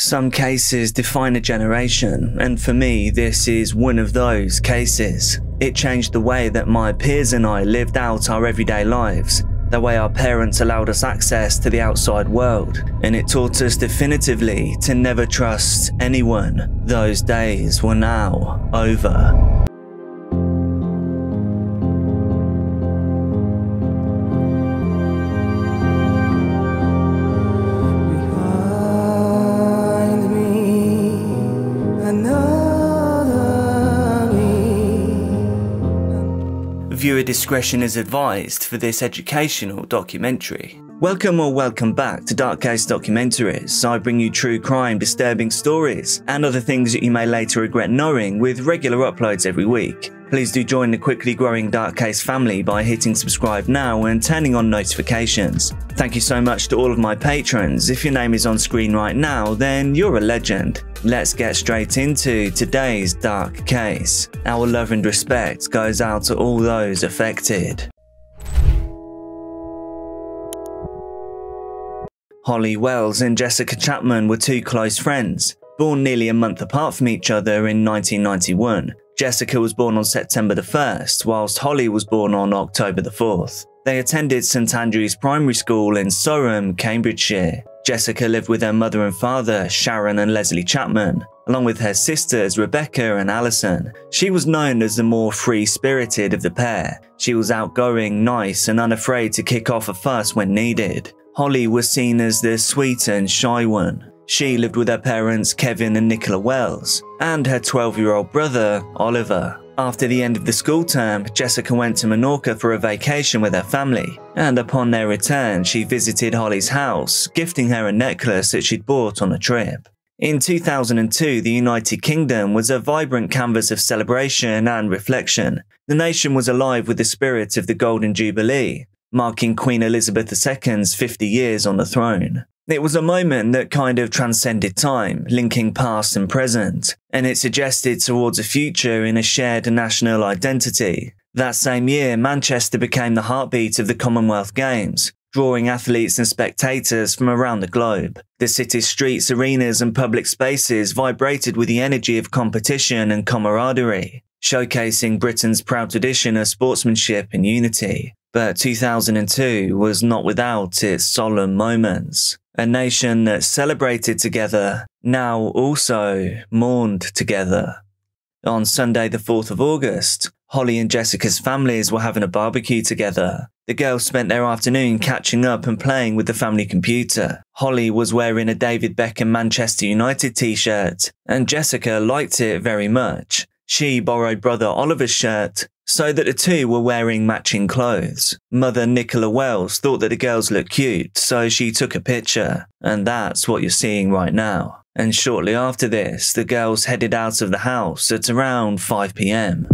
Some cases define a generation, and for me, this is one of those cases. It changed the way that my peers and I lived out our everyday lives, the way our parents allowed us access to the outside world, and it taught us definitively to never trust anyone. Those days were now over. Viewer discretion is advised for this educational documentary. Welcome back to Case Documentaries. I bring you true crime, disturbing stories, and other things that you may later regret knowing with regular uploads every week. Please do join the quickly growing Dark Case family by hitting subscribe now and turning on notifications. Thank you so much to all of my patrons. If your name is on screen right now, then you're a legend. Let's get straight into today's Dark Case. Our love and respect goes out to all those affected. Holly Wells and Jessica Chapman were two close friends, born nearly a month apart from each other in 1991. Jessica was born on September the 1st, whilst Holly was born on October the 4th. They attended St Andrew's Primary School in Soham, Cambridgeshire. Jessica lived with her mother and father, Sharon and Leslie Chapman, along with her sisters Rebecca and Alison. She was known as the more free-spirited of the pair. She was outgoing, nice and unafraid to kick off a fuss when needed. Holly was seen as the sweet and shy one. She lived with her parents Kevin and Nicola Wells, and her 12-year-old brother, Oliver. After the end of the school term, Jessica went to Menorca for a vacation with her family, and upon their return, she visited Holly's house, gifting her a necklace that she'd bought on a trip. In 2002, the United Kingdom was a vibrant canvas of celebration and reflection. The nation was alive with the spirit of the Golden Jubilee, marking Queen Elizabeth II's 50 years on the throne. It was a moment that kind of transcended time, linking past and present, and it suggested towards a future in a shared national identity. That same year, Manchester became the heartbeat of the Commonwealth Games, drawing athletes and spectators from around the globe. The city's streets, arenas and public spaces vibrated with the energy of competition and camaraderie, showcasing Britain's proud tradition of sportsmanship and unity. But 2002 was not without its solemn moments. A nation that celebrated together now also mourned together. On Sunday the 4th of August, Holly and Jessica's families were having a barbecue together. The girls spent their afternoon catching up and playing with the family computer. Holly was wearing a David Beckham Manchester United t-shirt, and Jessica liked it very much. She borrowed brother Oliver's shirt, so that the two were wearing matching clothes. Mother Nicola Wells thought that the girls looked cute, so she took a picture, and that's what you're seeing right now. And shortly after this, the girls headed out of the house at around 5 PM.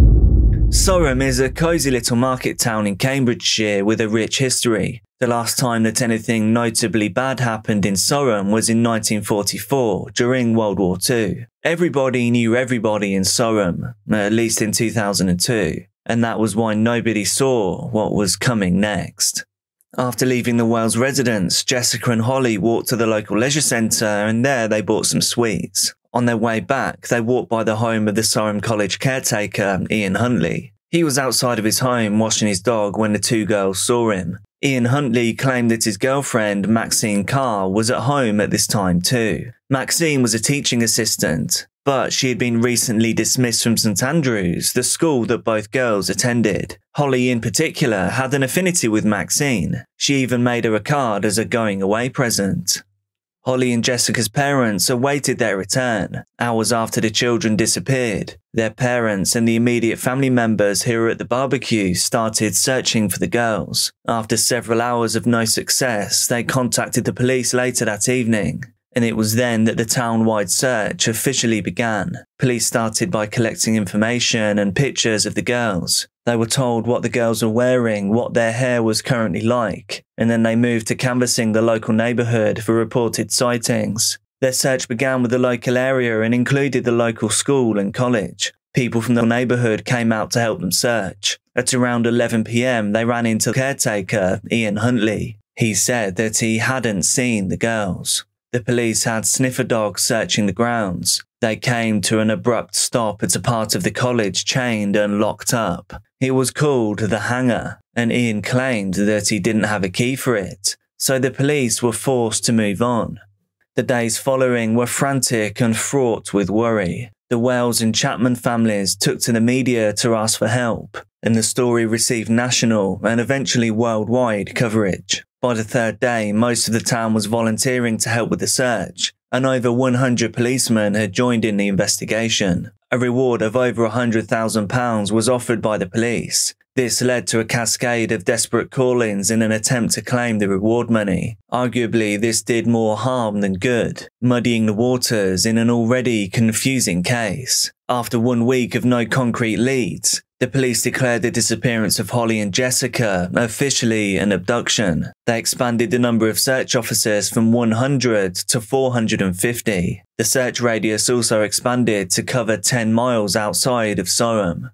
Soham is a cosy little market town in Cambridgeshire with a rich history. The last time that anything notably bad happened in Soham was in 1944, during World War II. Everybody knew everybody in Soham, at least in 2002, and that was why nobody saw what was coming next. After leaving the Wells residence, Jessica and Holly walked to the local leisure centre, and there they bought some sweets. On their way back, they walked by the home of the Soham College caretaker, Ian Huntley. He was outside of his home washing his dog when the two girls saw him. Ian Huntley claimed that his girlfriend, Maxine Carr, was at home at this time too. Maxine was a teaching assistant, but she had been recently dismissed from St Andrew's, the school that both girls attended. Holly in particular had an affinity with Maxine. She even made her a card as a going-away present. Holly and Jessica's parents awaited their return. Hours after the children disappeared, their parents and the immediate family members who were at the barbecue started searching for the girls. After several hours of no success, they contacted the police later that evening, and it was then that the town-wide search officially began. Police started by collecting information and pictures of the girls. They were told what the girls were wearing, what their hair was currently like, and then they moved to canvassing the local neighbourhood for reported sightings. Their search began with the local area and included the local school and college. People from the neighbourhood came out to help them search. At around 11 PM, they ran into caretaker Ian Huntley. He said that he hadn't seen the girls. The police had sniffer dogs searching the grounds. They came to an abrupt stop at a part of the college chained and locked up. It was called the Hangar, and Ian claimed that he didn't have a key for it, so the police were forced to move on. The days following were frantic and fraught with worry. The Wells and Chapman families took to the media to ask for help, and the story received national and eventually worldwide coverage. By the third day, most of the town was volunteering to help with the search, and over 100 policemen had joined in the investigation. A reward of over £100,000 was offered by the police. This led to a cascade of desperate call-ins in an attempt to claim the reward money. Arguably, this did more harm than good, muddying the waters in an already confusing case. After 1 week of no concrete leads, the police declared the disappearance of Holly and Jessica officially an abduction. They expanded the number of search officers from 100 to 450. The search radius also expanded to cover 10 miles outside of Soham.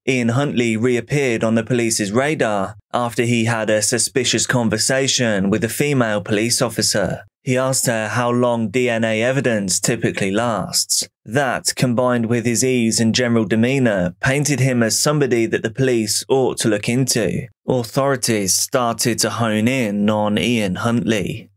Ian Huntley reappeared on the police's radar after he had a suspicious conversation with a female police officer. He asked her how long DNA evidence typically lasts. That, combined with his ease and general demeanour, painted him as somebody that the police ought to look into. Authorities started to hone in on Ian Huntley.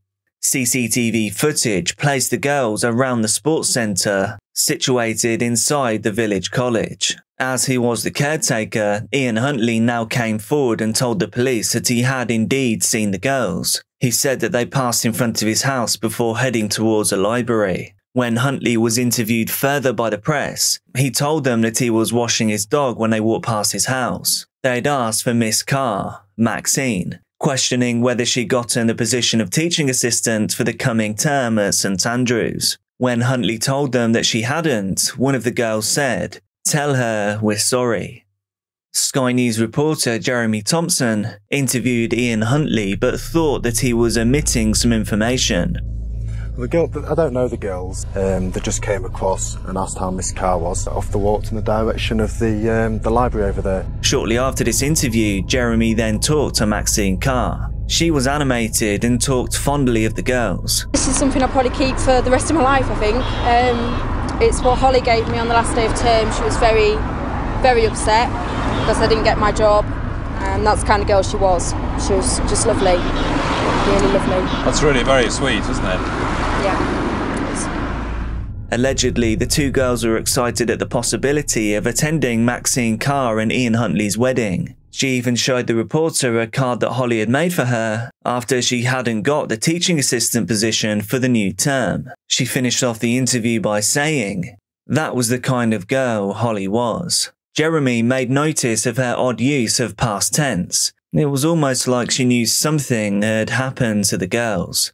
CCTV footage placed the girls around the sports centre, situated inside the village college. As he was the caretaker, Ian Huntley now came forward and told the police that he had indeed seen the girls. He said that they passed in front of his house before heading towards a library. When Huntley was interviewed further by the press, he told them that he was washing his dog when they walked past his house. They'd asked for Miss Carr, Maxine, questioning whether she'd gotten the position of teaching assistant for the coming term at St Andrews. When Huntley told them that she hadn't, one of the girls said, "Tell her we're sorry." Sky News reporter Jeremy Thompson interviewed Ian Huntley but thought that he was omitting some information. The girl, I don't know the girls. They just came across and asked how Miss Carr was. Off the walked in the direction of the library over there. Shortly after this interview, Jeremy then talked to Maxine Carr. She was animated and talked fondly of the girls. This is something I'll probably keep for the rest of my life, I think. It's what Holly gave me on the last day of term. She was very, very upset because I didn't get my job, and that's the kind of girl she was. She was just lovely, really lovely. That's really very sweet, isn't it? Yeah. Allegedly, the two girls were excited at the possibility of attending Maxine Carr and Ian Huntley's wedding. She even showed the reporter a card that Holly had made for her after she hadn't got the teaching assistant position for the new term. She finished off the interview by saying, "That was the kind of girl Holly was." Jeremy made notice of her odd use of past tense. It was almost like she knew something had happened to the girls.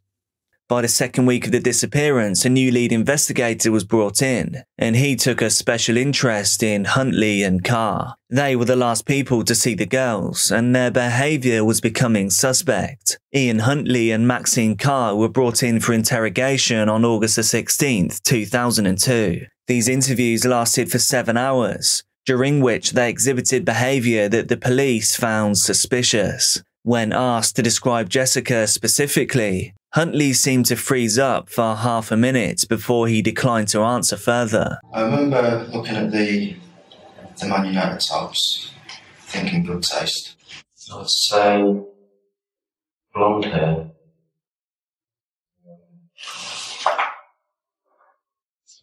By the second week of the disappearance, a new lead investigator was brought in, and he took a special interest in Huntley and Carr. They were the last people to see the girls, and their behaviour was becoming suspect. Ian Huntley and Maxine Carr were brought in for interrogation on August 16th, 2002. These interviews lasted for 7 hours, during which they exhibited behaviour that the police found suspicious. When asked to describe Jessica specifically, Huntley seemed to freeze up for half a minute before he declined to answer further. I remember looking at the Man United tops, thinking good taste. I'd say blonde hair,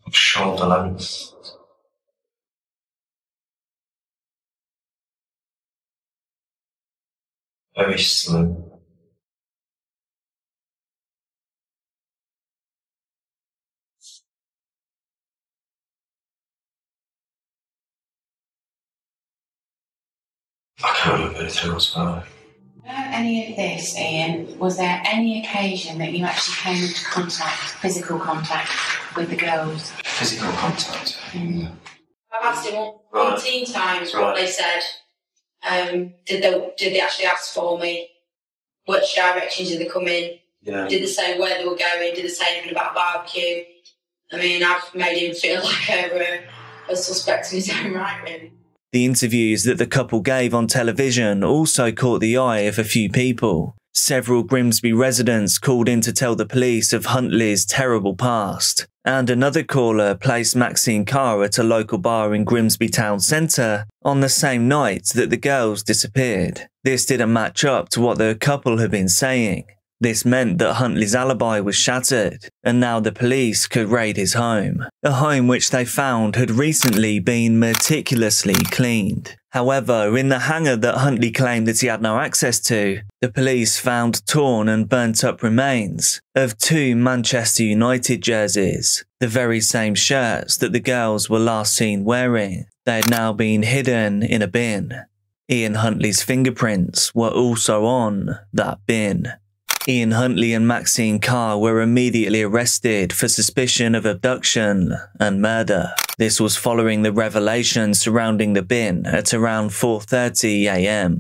shoulder length, very slim. I can't remember anything else about it. Any of this, Ian, was there any occasion that you actually came into contact, physical contact, with the girls? Physical contact? Mm. I've asked him 18 times what they said. Did they actually ask for me? Which direction did they come in? Yeah. Did they say where they were going? Did they say anything about barbecue? I mean, I've made him feel like a suspect in his own right, really. The interviews that the couple gave on television also caught the eye of a few people. Several Grimsby residents called in to tell the police of Huntley's terrible past, and another caller placed Maxine Carr at a local bar in Grimsby town centre on the same night that the girls disappeared. This didn't match up to what the couple had been saying. This meant that Huntley's alibi was shattered, and now the police could raid his home, a home which they found had recently been meticulously cleaned. However, in the hangar that Huntley claimed that he had no access to, the police found torn and burnt up remains of 2 Manchester United jerseys, the very same shirts that the girls were last seen wearing. They had now been hidden in a bin. Ian Huntley's fingerprints were also on that bin. Ian Huntley and Maxine Carr were immediately arrested for suspicion of abduction and murder. This was following the revelation surrounding the bin at around 4:30 AM.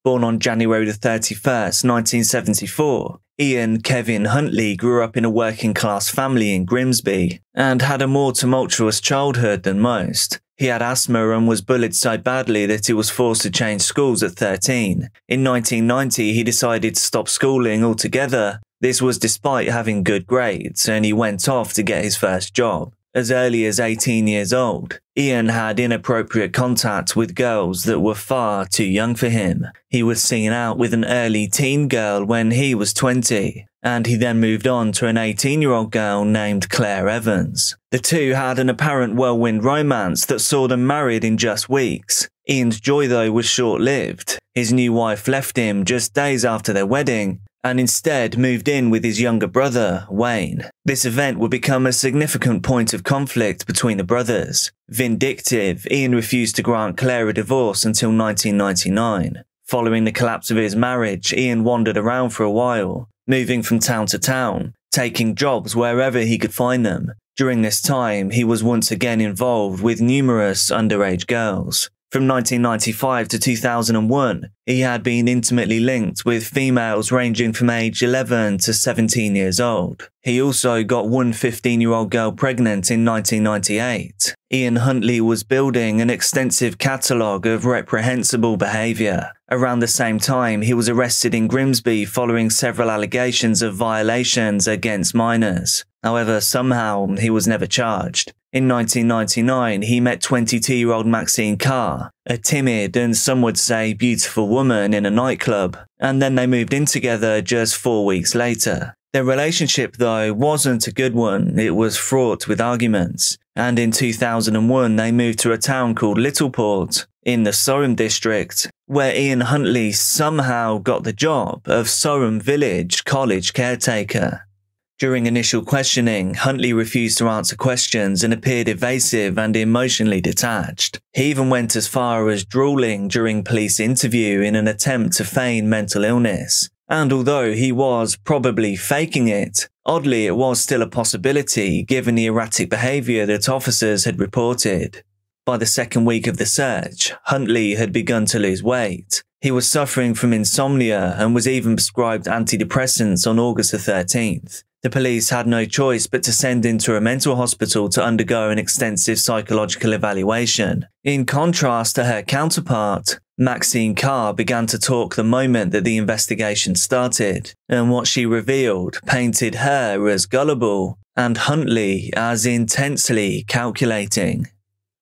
Born on January 31st, 1974, Ian Kevin Huntley grew up in a working-class family in Grimsby and had a more tumultuous childhood than most. He had asthma and was bullied so badly that he was forced to change schools at 13. In 1990, he decided to stop schooling altogether. This was despite having good grades, and he went off to get his first job. As early as 18 years old, Ian had inappropriate contact with girls that were far too young for him. He was seen out with an early teen girl when he was 20, and he then moved on to an 18-year-old girl named Claire Evans. The two had an apparent whirlwind romance that saw them married in just weeks. Ian's joy, though, was short-lived. His new wife left him just days after their wedding, and instead moved in with his younger brother, Wayne. This event would become a significant point of conflict between the brothers. Vindictive, Ian refused to grant Claire a divorce until 1999. Following the collapse of his marriage, Ian wandered around for a while, moving from town to town, taking jobs wherever he could find them. During this time, he was once again involved with numerous underage girls. From 1995 to 2001, he had been intimately linked with females ranging from age 11 to 17 years old. He also got one 15-year-old girl pregnant in 1998. Ian Huntley was building an extensive catalogue of reprehensible behaviour. Around the same time, he was arrested in Grimsby following several allegations of violations against minors. However, somehow he was never charged. In 1999, he met 22-year-old Maxine Carr, a timid and some would say beautiful woman in a nightclub, and then they moved in together just 4 weeks later. Their relationship, though, wasn't a good one. It was fraught with arguments, and in 2001 they moved to a town called Littleport in the Soham district, where Ian Huntley somehow got the job of Soham Village College caretaker. During initial questioning, Huntley refused to answer questions and appeared evasive and emotionally detached. He even went as far as drooling during police interview in an attempt to feign mental illness. And although he was probably faking it, oddly it was still a possibility given the erratic behaviour that officers had reported. By the second week of the search, Huntley had begun to lose weight. He was suffering from insomnia and was even prescribed antidepressants on August the 13th. The police had no choice but to send him to a mental hospital to undergo an extensive psychological evaluation. In contrast to her counterpart, Maxine Carr began to talk the moment that the investigation started, and what she revealed painted her as gullible and Huntley as intensely calculating.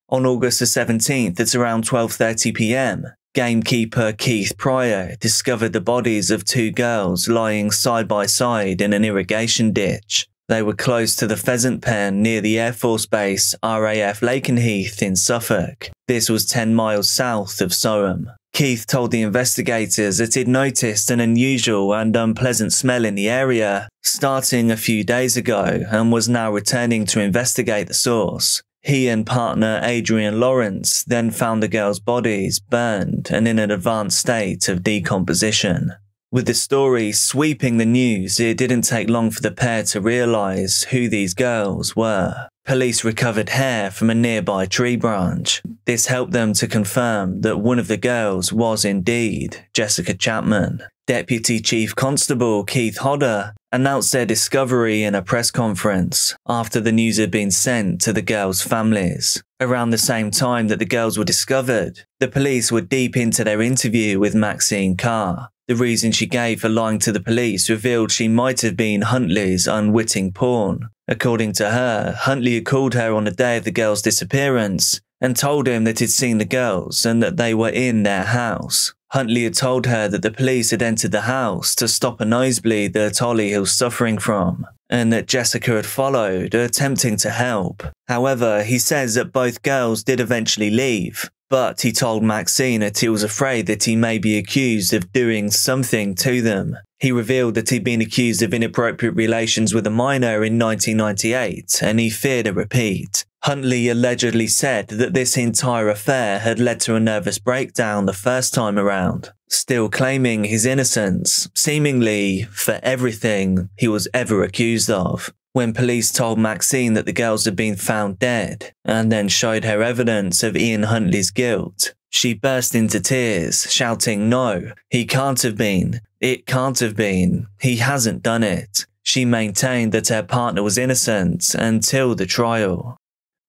On August the 17th at around 12:30 PM, gamekeeper Keith Pryor discovered the bodies of 2 girls lying side by side in an irrigation ditch. They were close to the pheasant pen near the Air Force Base RAF Lakenheath in Suffolk. This was 10 miles south of Soham. Keith told the investigators that he'd noticed an unusual and unpleasant smell in the area starting a few days ago and was now returning to investigate the source. He and partner Adrian Lawrence then found the girls' bodies burned and in an advanced state of decomposition. With the story sweeping the news, it didn't take long for the pair to realise who these girls were. Police recovered hair from a nearby tree branch. This helped them to confirm that one of the girls was indeed Jessica Chapman. Deputy Chief Constable Keith Hodder announced their discovery in a press conference after the news had been sent to the girls' families. Around the same time that the girls were discovered, the police were deep into their interview with Maxine Carr. The reason she gave for lying to the police revealed she might have been Huntley's unwitting pawn. According to her, Huntley had called her on the day of the girls' disappearance and told him that he'd seen the girls and that they were in their house. Huntley had told her that the police had entered the house to stop a nosebleed that Holly was suffering from, and that Jessica had followed, attempting to help. However, he says that both girls did eventually leave, but he told Maxine that he was afraid that he may be accused of doing something to them. He revealed that he'd been accused of inappropriate relations with a minor in 1998, and he feared a repeat. Huntley allegedly said that this entire affair had led to a nervous breakdown the first time around, still claiming his innocence, seemingly for everything he was ever accused of. When police told Maxine that the girls had been found dead, and then showed her evidence of Ian Huntley's guilt, she burst into tears, shouting, "No, he can't have been. It can't have been. He hasn't done it." She maintained that her partner was innocent until the trial.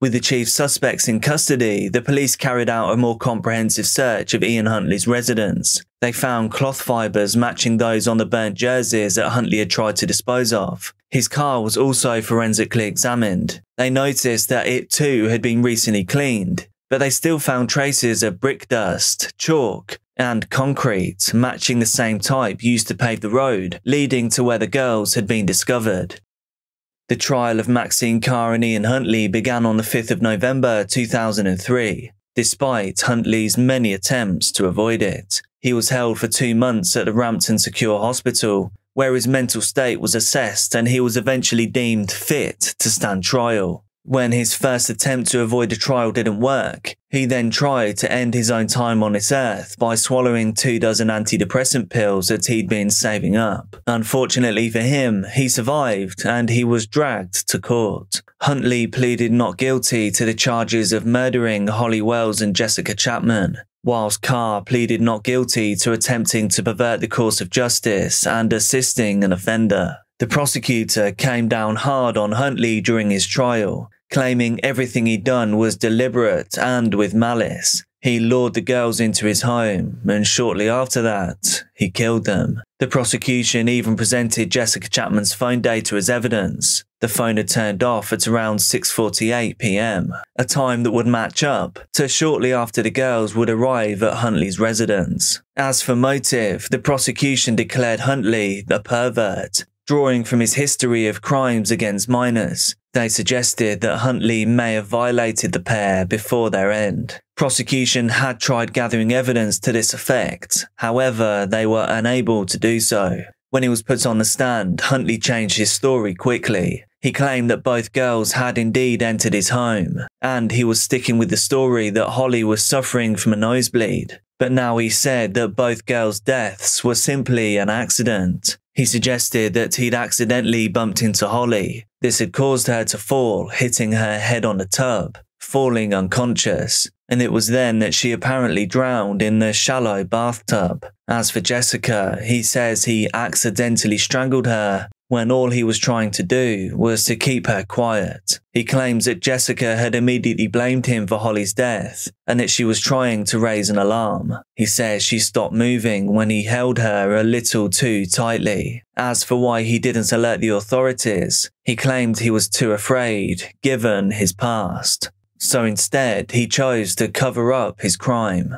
With the chief suspects in custody, the police carried out a more comprehensive search of Ian Huntley's residence. They found cloth fibres matching those on the burnt jerseys that Huntley had tried to dispose of. His car was also forensically examined. They noticed that it too had been recently cleaned, but they still found traces of brick dust, chalk, and concrete matching the same type used to pave the road, leading to where the girls had been discovered. The trial of Maxine Carr and Ian Huntley began on the 5th of November 2003, despite Huntley's many attempts to avoid it. He was held for 2 months at the Rampton Secure Hospital, where his mental state was assessed and he was eventually deemed fit to stand trial. When his first attempt to avoid a trial didn't work, he then tried to end his own time on this earth by swallowing 24 antidepressant pills that he'd been saving up. Unfortunately for him, he survived and he was dragged to court. Huntley pleaded not guilty to the charges of murdering Holly Wells and Jessica Chapman, whilst Carr pleaded not guilty to attempting to pervert the course of justice and assisting an offender. The prosecutor came down hard on Huntley during his trial, claiming everything he'd done was deliberate and with malice. He lured the girls into his home, and shortly after that, he killed them. The prosecution even presented Jessica Chapman's phone data as evidence. The phone had turned off at around 6:48 p.m, a time that would match up to shortly after the girls would arrive at Huntley's residence. As for motive, the prosecution declared Huntley a pervert, drawing from his history of crimes against minors. They suggested that Huntley may have violated the pair before their end. Prosecution had tried gathering evidence to this effect, however, they were unable to do so. When he was put on the stand, Huntley changed his story quickly. He claimed that both girls had indeed entered his home, and he was sticking with the story that Holly was suffering from a nosebleed. But now he said that both girls' deaths were simply an accident. He suggested that he'd accidentally bumped into Holly. This had caused her to fall, hitting her head on the tub, falling unconscious, and it was then that she apparently drowned in the shallow bathtub. As for Jessica, he says he accidentally strangled her when all he was trying to do was to keep her quiet. He claims that Jessica had immediately blamed him for Holly's death and that she was trying to raise an alarm. He says she stopped moving when he held her a little too tightly. As for why he didn't alert the authorities, he claimed he was too afraid, given his past. So instead, he chose to cover up his crime.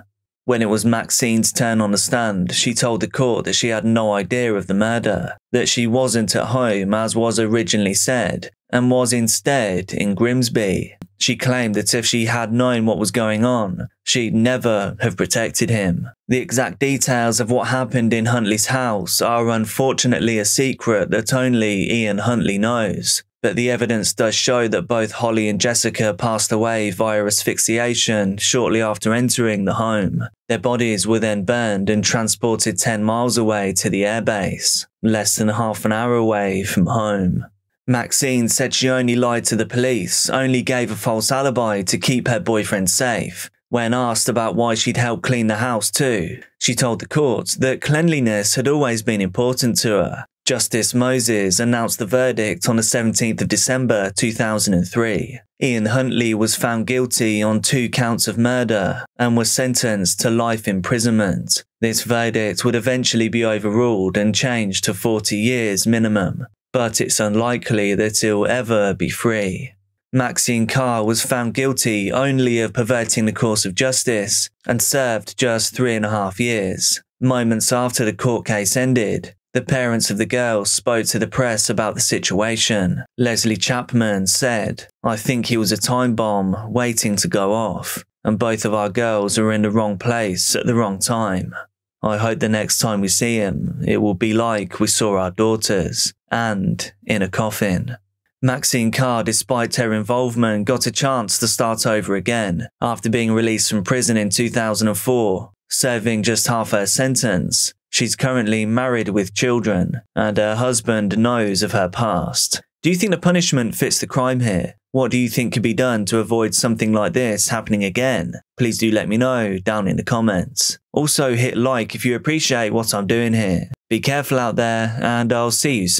When it was Maxine's turn on the stand, she told the court that she had no idea of the murder, that she wasn't at home as was originally said, and was instead in Grimsby. She claimed that if she had known what was going on, she'd never have protected him. The exact details of what happened in Huntley's house are unfortunately a secret that only Ian Huntley knows. But the evidence does show that both Holly and Jessica passed away via asphyxiation shortly after entering the home. Their bodies were then burned and transported 10 miles away to the airbase, less than half an hour away from home. Maxine said she only lied to the police, only gave a false alibi to keep her boyfriend safe. When asked about why she'd helped clean the house too, she told the court that cleanliness had always been important to her. Justice Moses announced the verdict on the 17th of December 2003. Ian Huntley was found guilty on 2 counts of murder and was sentenced to life imprisonment. This verdict would eventually be overruled and changed to 40 years minimum, but it's unlikely that he'll ever be free. Maxine Carr was found guilty only of perverting the course of justice and served just 3.5 years. Moments after the court case ended, the parents of the girls spoke to the press about the situation. Leslie Chapman said, "I think he was a time bomb waiting to go off, and both of our girls are in the wrong place at the wrong time. I hope the next time we see him, it will be like we saw our daughters, and in a coffin." Maxine Carr, despite her involvement, got a chance to start over again after being released from prison in 2004, serving just half her sentence. She's currently married with children, and her husband knows of her past. Do you think the punishment fits the crime here? What do you think could be done to avoid something like this happening again? Please do let me know down in the comments. Also hit like if you appreciate what I'm doing here. Be careful out there, and I'll see you soon.